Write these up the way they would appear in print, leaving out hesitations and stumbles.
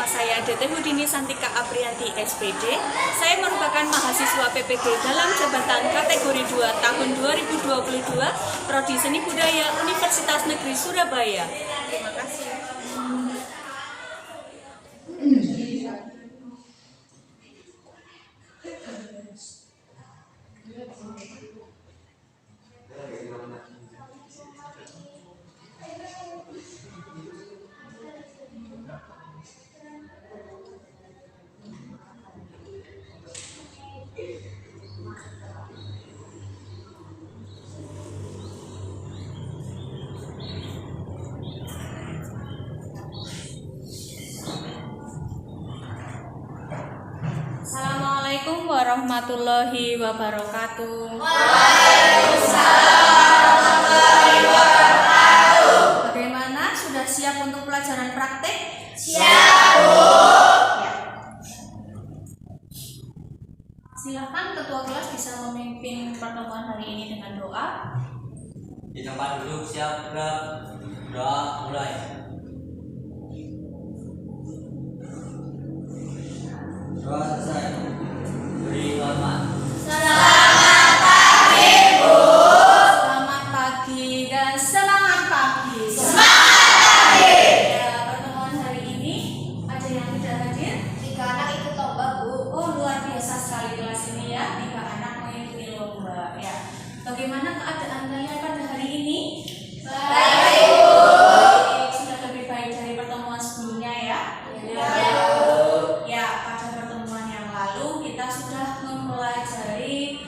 Nama saya DT Hudini Santika Aprianti SPD. Saya merupakan mahasiswa PPG dalam jabatan kategori 2 tahun 2022 Prodi Seni Budaya Universitas Negeri Surabaya. Terima kasih. Assalamualaikum warahmatullahi wabarakatuh. Waalaikumsalam warahmatullahi wabarakatuh. Bagaimana? Sudah siap untuk pelajaran praktek? Siap, Bu. Ya. Silakan ketua kelas bisa memimpin pertemuan hari ini dengan doa. Di tempat duduk siap gerak. Doa mulai. Doa selesai. Beri hormat. Selamat pagi, Bu. Selamat pagi dan semangat pagi. Semangat pagi. Ya, pertemuan hari ini ada yang tidak hadir? 3 anak ikut lomba, Bu. Oh, luar biasa sekali kelas ini ya. 3 anak mengikuti lomba ya. Bagaimana keadaan kalian pada hari ini? Baik, Bu. Sudah lebih baik dari pertemuan sebelumnya ya. Ya, Ya, pada pertemuan yang lalu kita sudah mempelajari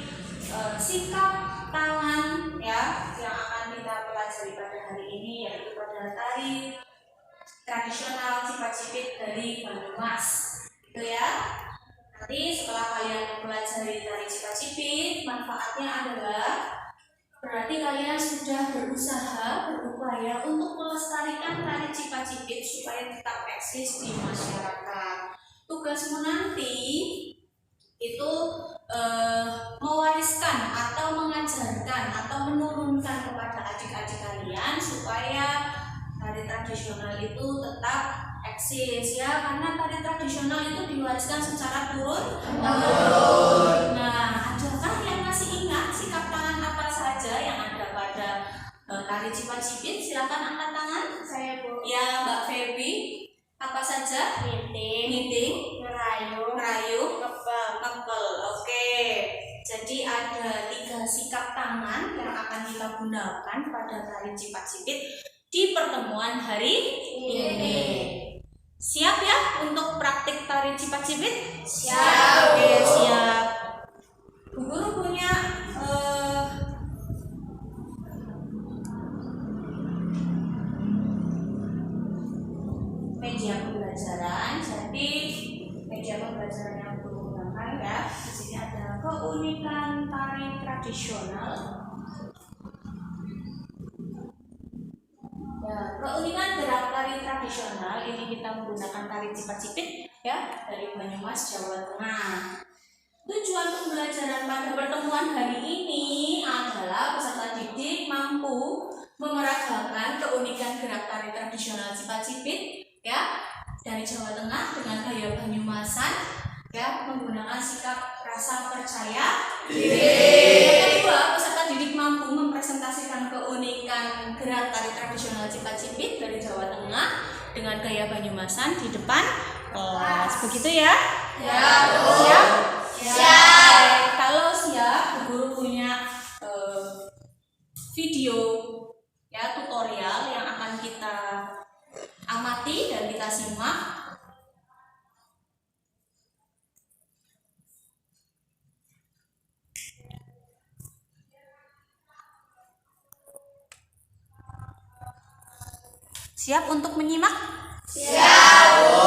sikap tangan ya yang akan kita pelajari pada hari ini, yaitu pada tari tradisional Cipacipit dari Banyumas. Gitu ya. Nanti setelah kalian mempelajari tari Cipacipit, manfaatnya adalah berarti kalian sudah berupaya untuk melestarikan tari Cipacipit supaya tetap eksis di masyarakat. Tugasmu nanti itu mewariskan atau mengajarkan atau menurunkan kepada adik-adik kalian supaya tari tradisional itu tetap eksis ya, karena tari tradisional itu diwariskan secara turun. Nah, adakah yang masih ingat sikap tangan apa saja yang ada pada tari Cipacipit? Silakan angkat tangan. Saya, Bu. Ya, Mbak Feby. Apa saja? Knitting, ngerayu, ngepel. Oke. Jadi ada 3 sikap tangan yang akan kita gunakan pada tari Cipacipit di pertemuan hari ini. Siap ya untuk praktik tari Cipacipit? Siap. Oke, siap. Bu Guru punya media pembelajaran. Jadi media pembelajaran yang Guru gunakan ya. Di sini ada keunikan tari tradisional. Ya, keunikan gerak tari tradisional ini kita menggunakan tari Cipacipit ya dari Banyumas, Jawa Tengah. Tujuan pembelajaran pada pertemuan hari ini adalah peserta didik mampu memeragakan keunikan gerak tari tradisional Cipacipit ya dari Jawa Tengah dengan gaya Banyumasan ya, menggunakan sikap rasa percaya diri. Yang kedua, peserta didik mampu mempresentasikan keunikan gerak tari tradisional Cipacipit dari Jawa Tengah dengan gaya Banyumasan di depan kelas. Begitu ya? Ya, Bu. Siap? Siap. Oke, kalau siap, Bu Guru punya video ya tutorial yang akan kita amati dan kita simak. Siap untuk menyimak? Siap, Bu.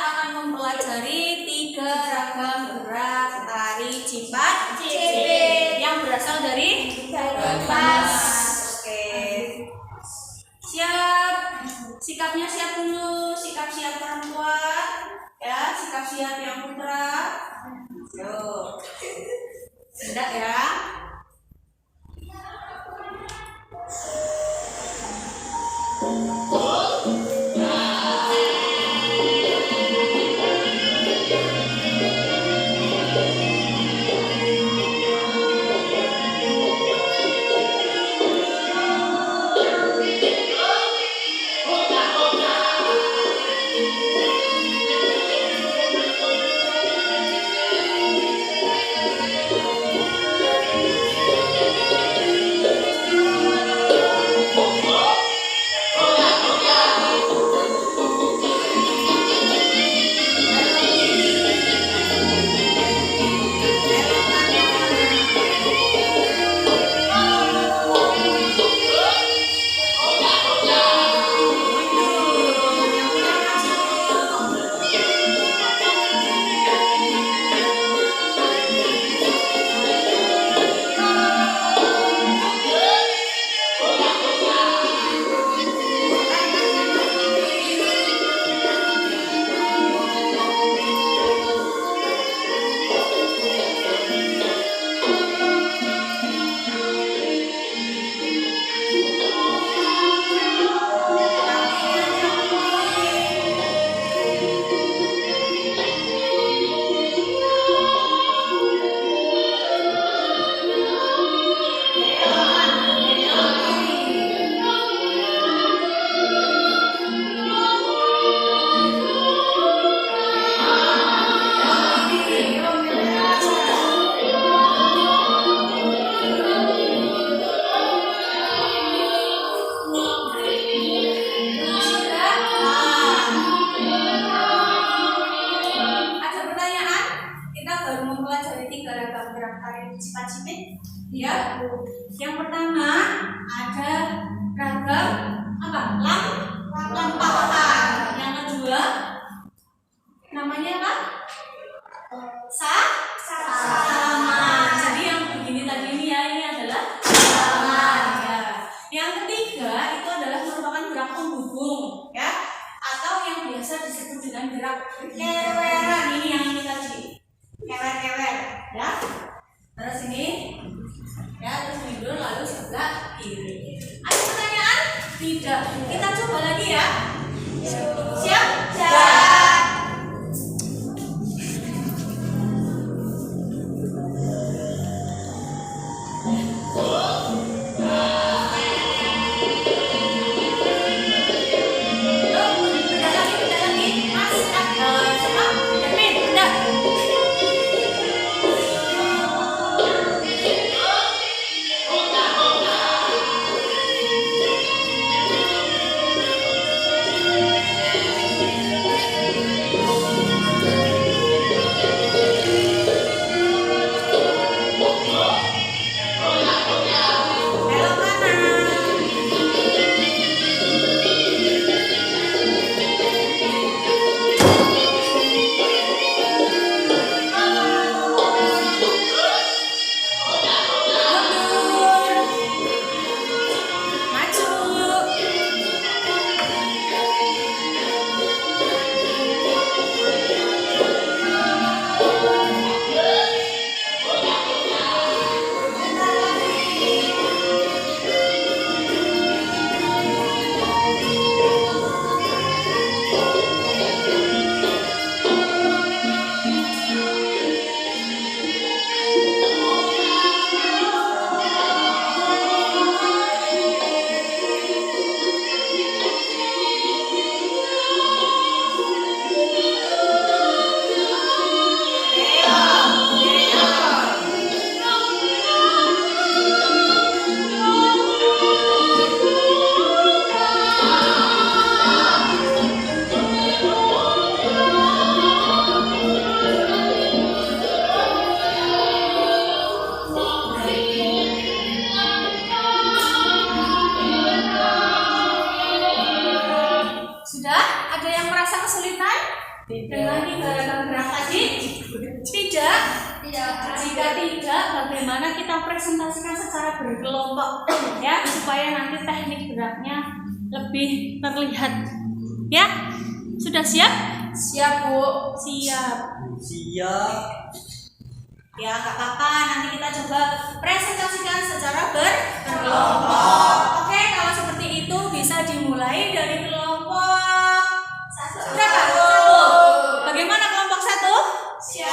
akan mempelajari 3 ragam gerak tari cipat Cipit. yang berasal dari Banyumas. Oke. Siap. Sikapnya siap dulu. Sikap siap perempuan. Ya, sikap siap yang putra. Yuk. Tidak ya. Ada pertanyaan? Kita baru mempelajari 3 ragam gerak tari cipat cipit. Ya. Yang pertama ada ragam apa? Lampahan. Yang kedua namanya apa? Salaman. Jadi yang begini tadi ini ya, ini adalah salaman ya. Yang ketiga itu adalah merupakan gerak penghubung ya, atau yang biasa disebut dengan gerak keweran. Ini yang ini tadi, kewer ya. Terus ini ya, terus mundur lalu sebelah kiri. Ada pertanyaan? Tidak. Kita coba lagi ya. Siap? Pindah lagi, Mas. Siapa? Yamin, pindah. Belok kanan. Mundur. Maju. Sudah? Ada yang merasa kesulitan? Dengan tiga ragam gerak tadi? Tidak. Jika tidak, bagaimana kita presentasikan secara berkelompok ya, supaya nanti teknik geraknya lebih terlihat. Ya, sudah siap? Siap, Bu. Siap. Siap. Ya, nggak apa-apa. Nanti kita coba presentasikan secara berkelompok. Oke, kalau seperti itu bisa dimulai dari kelompok berapa? Satu. Bagaimana kelompok satu? Siap.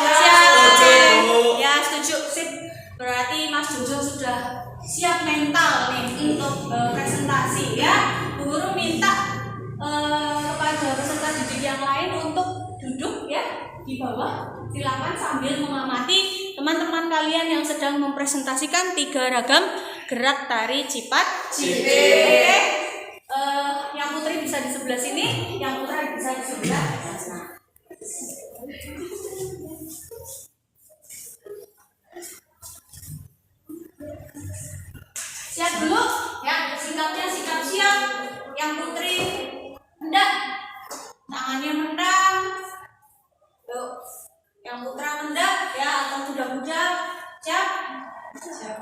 Ya, setuju. Sip. Berarti Mas Jojo sudah siap mental nih untuk presentasi ya. Bu Guru minta kepada peserta didik yang lain untuk duduk ya di bawah. Silakan sambil mengamati teman-teman kalian yang sedang mempresentasikan tiga ragam gerak tari cipat cipit. Oke. Yang putri bisa di sebelah sini, yang putra bisa di sebelah sana. Siap dulu ya, sikapnya sikap siap. Yang putri hendak tangannya mendang. Yuk. Yang putra hendak ya, atau muda-muda. Siap? Siap.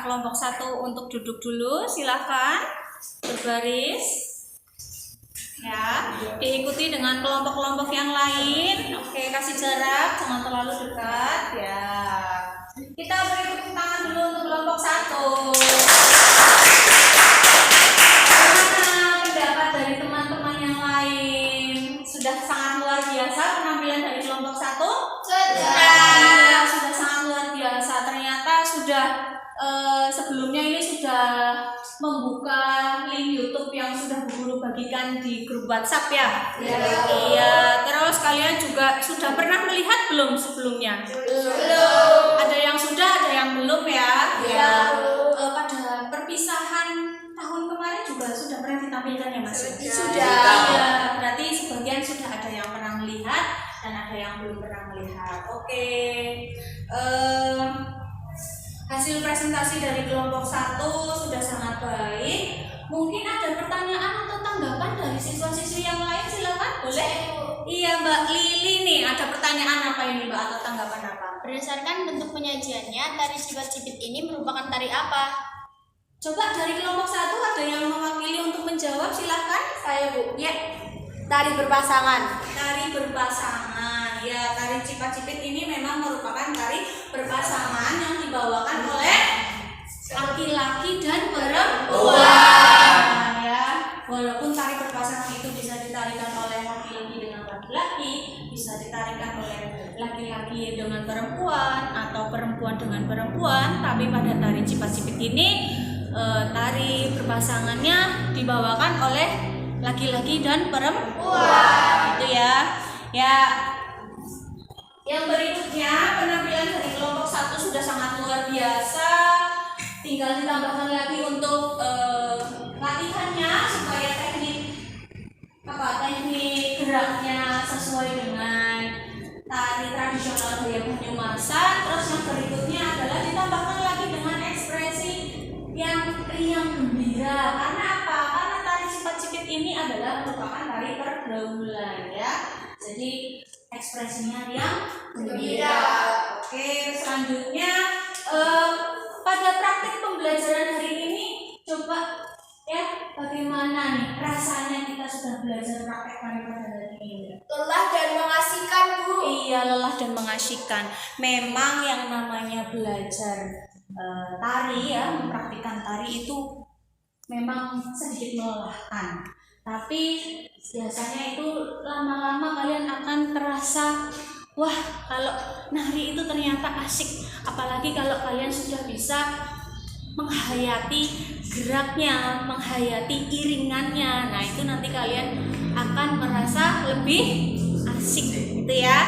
Kelompok satu untuk duduk dulu, silakan berbaris ya, diikuti dengan kelompok-kelompok yang lain. Oke, kasih jarak, jangan terlalu dekat ya. Kita beri tepuk tangan dulu untuk kelompok satu. Bagaimana pendapat dari teman-teman yang lain? Sudah sangat luar biasa penampilan dari kelompok satu? Sudah sangat luar biasa. Ternyata sudah sebelumnya ini sudah membuka link YouTube yang sudah Bu Guru bagikan di grup WhatsApp ya. Iya. Terus kalian juga sudah pernah melihat belum sebelumnya? Belum. Ada yang sudah, ada yang belum ya. Iya. Pada perpisahan tahun kemarin juga sudah pernah ditampilkan ya Mas? Sudah. Ya, berarti sebagian sudah ada yang pernah melihat dan ada yang belum pernah melihat. Oke. Hasil presentasi dari kelompok satu sudah sangat baik. Mungkin ada pertanyaan atau tanggapan dari siswa-siswi yang lain, silakan. Boleh? Iya Mbak Lili nih, ada pertanyaan apa ini Mbak atau tanggapan apa? Berdasarkan bentuk penyajiannya, tari cipat cipit ini merupakan tari apa? Coba dari kelompok satu ada yang mewakili untuk menjawab, silakan. Saya, Bu. Ya. Tari berpasangan. Tari berpasangan. Ya, tari cipat cipit ini memang merupakan tari berpasangan yang dibawakan oleh laki-laki dan perempuan. Ya, walaupun tari berpasangan itu bisa ditarikan oleh laki-laki dengan laki-laki dengan perempuan atau perempuan dengan perempuan, tapi pada tari Cipacipit ini tari berpasangannya dibawakan oleh laki-laki dan perempuan. Itu ya. Ya. Yang berikutnya penampilan dari kelompok 1 sudah sangat luar biasa. Tinggal ditambahkan lagi untuk latihannya supaya teknik geraknya sesuai dengan tari tradisional gaya Banyumasan. Terus yang berikutnya adalah ditambahkan lagi dengan ekspresi yang riang gembira. Karena apa? Karena tari Cipacipit ini adalah merupakan tari pergaulan ya. Jadi ekspresinya riang gembira. Oke, selanjutnya pada praktik pembelajaran hari ini coba ya bagaimana nih rasanya kita sudah belajar praktek tari pada hari ini? Lelah dan mengasihkan, Bu. Iya, lelah dan mengasihkan. Memang yang namanya belajar tari ya, mempraktikkan tari itu memang sedikit melelahkan. Tapi biasanya itu lama-lama kalian akan terasa, wah kalau nari itu ternyata asik. Apalagi kalau kalian sudah bisa menghayati geraknya, menghayati iringannya. Nah itu nanti kalian akan merasa lebih asik gitu ya.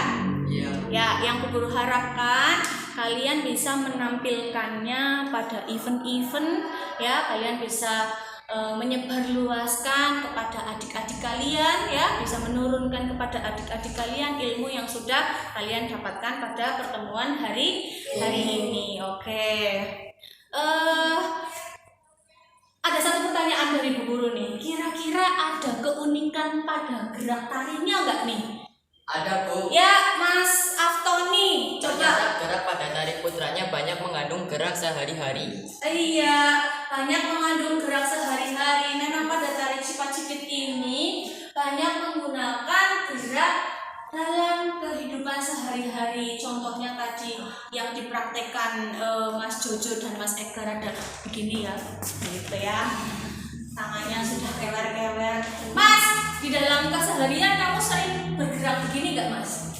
Ya, yang Bu Guru harapkan kalian bisa menampilkannya pada event-event ya. Kalian bisa menyebarluaskan kepada adik-adik kalian ya, bisa menurunkan kepada adik-adik kalian ilmu yang sudah kalian dapatkan pada pertemuan hari ini. Oke. Ada satu pertanyaan dari Bu Guru nih. Kira-kira ada keunikan pada gerak tarinya enggak nih? Ada, Bu. Ya, Mas Aftoni, coba. Ternyata gerak pada tari putranya banyak mengandung gerak sehari-hari. Iya, banyak mengandung gerak sehari-hari. Memang pada tari Cipacipit ini banyak menggunakan gerak dalam kehidupan sehari-hari. Contohnya tadi yang dipraktekkan Mas Jojo dan Mas Egar ada begini ya, gitu ya. Tangannya sudah kewer-kewer. Mas, di dalam keseharian kamu sering bergerak begini gak, Mas?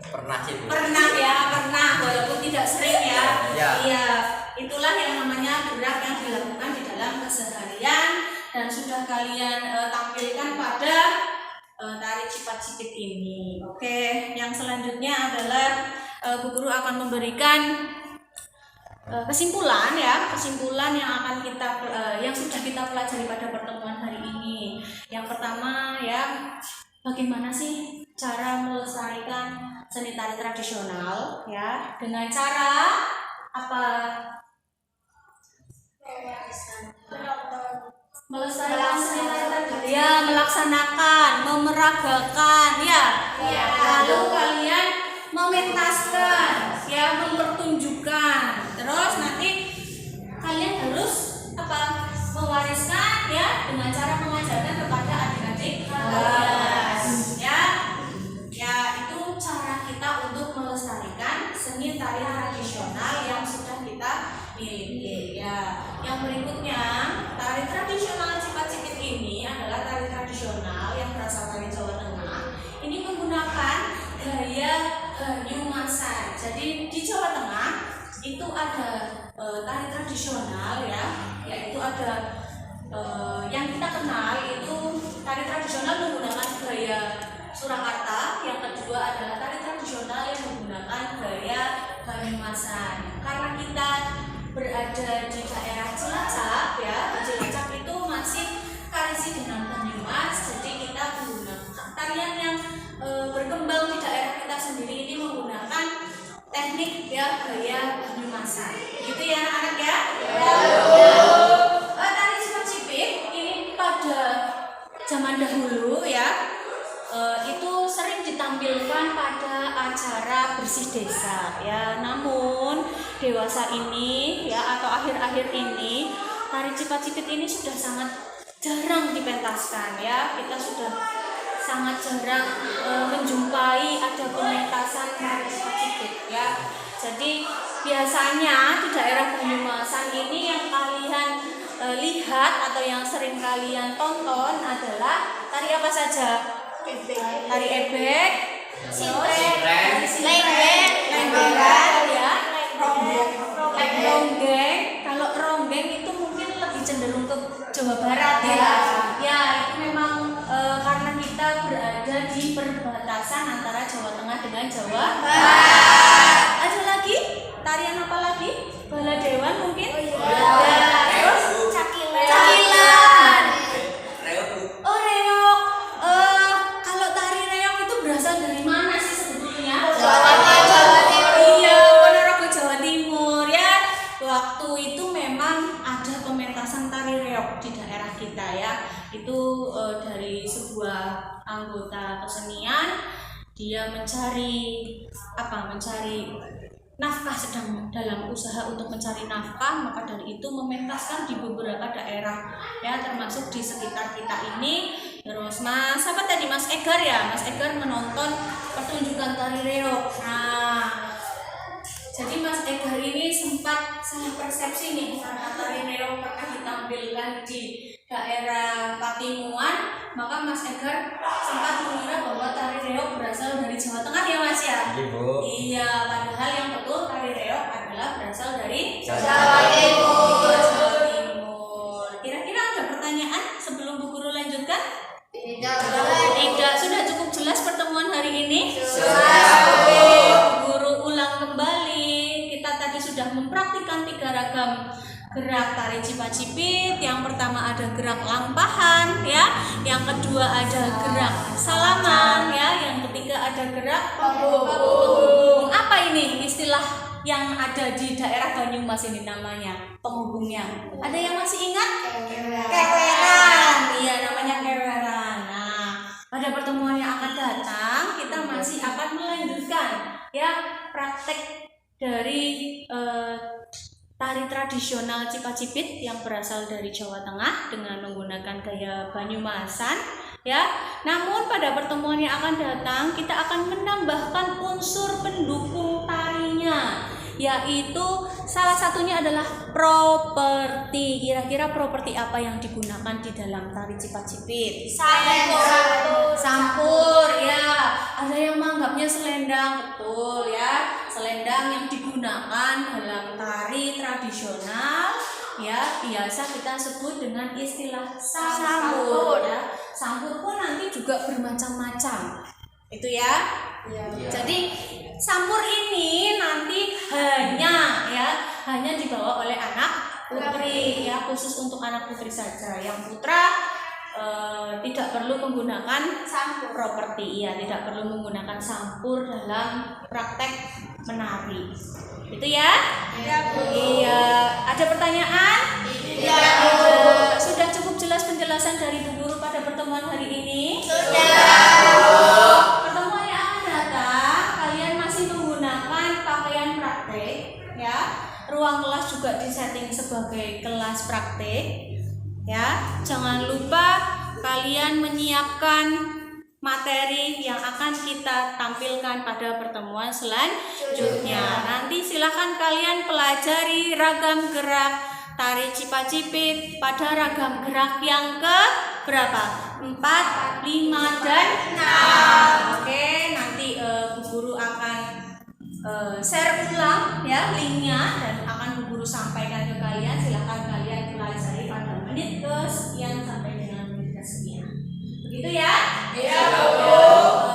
Pernah sih, Bu. Pernah ya, pernah, walaupun tidak sering ya. Ya. Iya, itulah yang namanya gerak yang dilakukan di dalam keseharian dan sudah kalian tampilkan pada tari Cipacipit ini. Oke, yang selanjutnya adalah Bu Guru akan memberikan kesimpulan yang akan kita yang sudah kita pelajari pada pertemuan hari ini. Yang pertama ya, bagaimana sih cara melestarikan seni tari tradisional ya, dengan cara apa? Melestarikan seni tari tradisional ya, melaksanakan, memeragakan ya. Lalu kalian mementaskan ya, mempertunjukkan. Terus nanti kalian harus apa? Mewariskan ya dengan cara mengajarkan kepada adik-adik kelas ya. Ya, itu cara kita untuk melestarikan seni tari tradisional yang sudah kita miliki ya. Yang berikutnya, tari tradisional Cipacipit ini adalah tari tradisional yang berasal dari Jawa Tengah. Ini menggunakan gaya Banyumasan. Jadi di Jawa Tengah itu ada tari tradisional ya, yaitu ada yang kita kenal itu tari tradisional menggunakan gaya Surakarta. Yang kedua adalah tari tradisional yang menggunakan gaya Banyumasan. Karena kita berada di daerah Cilacap ya, Cilacap itu masih karisi dengan Banyumas. Jadi kita menggunakan tarian yang berkembang di daerah kita sendiri ini menggunakan teknik ya gaya Banyumasan. Gitu ya anak-anak ya. Tari Cipacipit ini pada zaman dahulu ya, itu sering ditampilkan pada acara bersih desa ya. Namun dewasa ini ya, atau akhir-akhir ini tari Cipacipit ini sudah sangat jarang dipentaskan ya. Kita sudah sangat jarang menjumpai ada pementasan tari Cipacipit ya. Jadi biasanya di daerah Banyumasan ini yang kalian lihat atau yang sering kalian tonton adalah tari apa saja? Tari ebek, Sintren. Lenggeng, lenggengan ya. Ronggeng. Kalau ronggeng itu mungkin lebih cenderung ke Jawa Barat ya. Ya, itu memang karena kita berada di perbatasan antara Jawa Tengah dengan Jawa Barat. Ada lagi? Tarian apa lagi? Bala Dewan mungkin? Ya, terus cakilan. Oh, reok. Kalau tari reok itu berasal dari mana sih sebetulnya? Jawa Timur. Iya, Ponorogo Jawa Timur ya. Waktu itu memang ada pementasan tari reok di daerah kita ya. Itu dari sebuah anggota kesenian, dia mencari nafkah, sedang dalam usaha untuk mencari nafkah, maka dari itu mementaskan di beberapa daerah ya, termasuk di sekitar kita ini. Terus Mas Egar ya, Mas Egar menonton pertunjukan tari reok. Nah, jadi Mas Egar ini sempat saya persepsi nih, karena tari reok pernah ditampilkan di daerah Patimuan, maka Mas Egar sempat mengira bahwa tari reok berasal dari Jawa Tengah ya Mas ya? Ibu. Iya, padahal yang betul tari reok adalah berasal dari Jawa Timur. Jawa Timur. Kira-kira ada pertanyaan sebelum Bu Guru lanjutkan? Tidak, sudah cukup jelas pertemuan hari ini? Oke, Bu Guru ulang kembali. Kita tadi sudah mempraktikkan 3 ragam gerak tari cipacipit. Yang pertama ada gerak lampahan ya, yang kedua ada gerak salaman ya, yang ketiga ada gerak penghubung. Apa ini istilah yang ada di daerah Banyumas ini namanya penghubungnya? Ada yang masih ingat? Keweran. Iya, namanya keweran. Nah, pada pertemuan yang akan datang kita masih akan melanjutkan ya praktek dari tari tradisional cipacipit yang berasal dari Jawa Tengah dengan menggunakan gaya Banyumasan ya. Namun pada pertemuan yang akan datang kita akan menambahkan unsur pendukung tarinya, yaitu salah satunya adalah properti. Kira-kira properti apa yang digunakan di dalam tari cipacipit? Sampur ya. Ada yang menganggapnya selendang, betul ya. Selendang yang digunakan dalam tari tradisional ya, biasa kita sebut dengan istilah sampur ya. Sampur pun nanti juga bermacam-macam. Itu ya. Jadi sampur ini nanti hanya dibawa oleh anak putri ya, khusus untuk anak putri saja. Yang putra tidak perlu menggunakan sampur properti ya, tidak perlu menggunakan sampur dalam praktek menari. Itu ya? Iya. Ada pertanyaan? Tidak. Sudah cukup jelas penjelasan dari Bu Guru pada pertemuan hari ini? Sudah. Pertemuan yang akan datang kalian masih menggunakan pakaian praktek ya. Ruang kelas juga disetting sebagai kelas praktek ya. Jangan lupa kalian menyiapkan materi yang akan kita tampilkan pada pertemuan selanjutnya. Nanti silakan kalian pelajari ragam gerak tari cipacipit pada ragam gerak yang ke berapa? 4, 5, dan 6. Oke, nanti Bu Guru akan share ulang ya linknya dan akan Bu Guru sampaikan ke kalian. Silakan kalian pelajari pada menit ke sekian sampai dengan menit ke sekian. Begitu ya? Iya, Bu.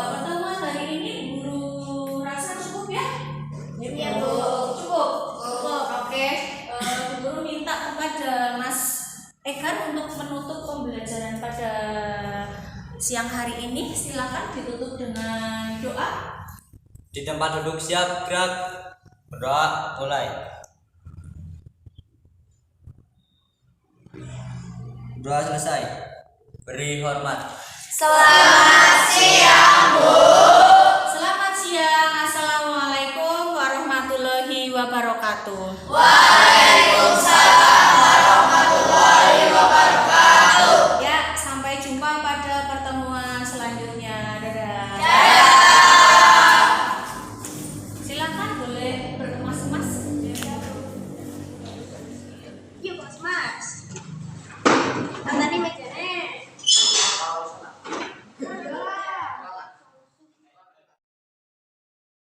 Pertemuan hari ini Guru rasa cukup ya? Iya, Bu. Cukup. Oke. Bu Guru minta kepada Mas Egar untuk menutup pembelajaran pada siang hari ini. Silakan ditutup dengan doa. Di tempat duduk siap, gerak, berdoa, mulai. Doa selesai. Beri hormat. Selamat siang, Bu. Selamat siang. Assalamualaikum warahmatullahi wabarakatuh. Waalaikumsalam.